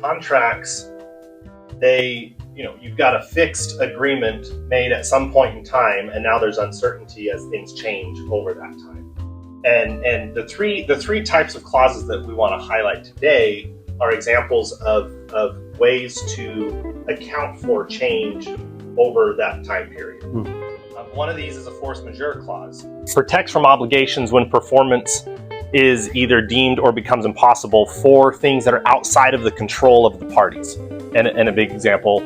Contracts, you've got a fixed agreement made at some point in time, and now there's uncertainty as things change over that time. And the three types of clauses that we want to highlight today are examples of ways to account for change over that time period. One of these is a force majeure clause. Protects from obligations when performance is either deemed or becomes impossible for things that are outside of the control of the parties. And a big example,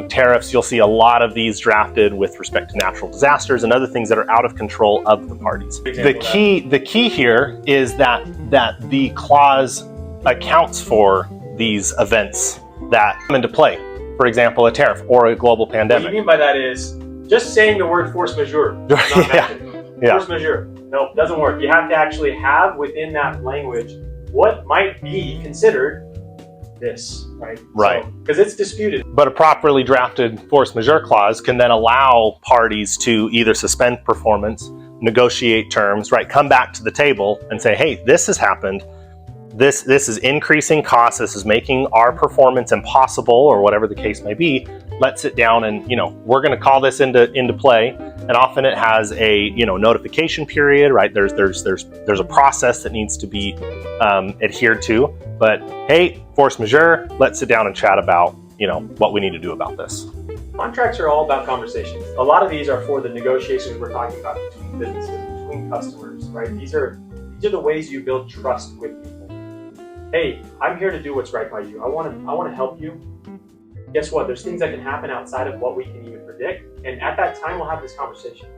tariffs, you'll see a lot of these drafted with respect to natural disasters and other things that are out of control of the parties. The key here is that the clause accounts for these events that come into play. For example, a tariff or a global pandemic. What you mean by that is just saying the word force majeure. Force majeure. No, doesn't work. You have to actually have within that language what might be considered this, right? Right. Because it's disputed. But a properly drafted force majeure clause can then allow parties to either suspend performance, negotiate terms, right? Come back to the table and say, hey, this has happened. This is increasing costs. This is making our performance impossible, or whatever the case may be. Let's sit down and, we're going to call this into play. And often it has a, notification period, right? There's a process that needs to be adhered to. But hey, force majeure, let's sit down and chat about, what we need to do about this. Contracts are all about conversations. A lot of these are for the negotiations we're talking about between businesses, between customers, right? These are the ways you build trust with people. Hey, I'm here to do what's right by you. I want to help you. Guess what? There's things that can happen outside of what we can even predict. And at that time, we'll have this conversation.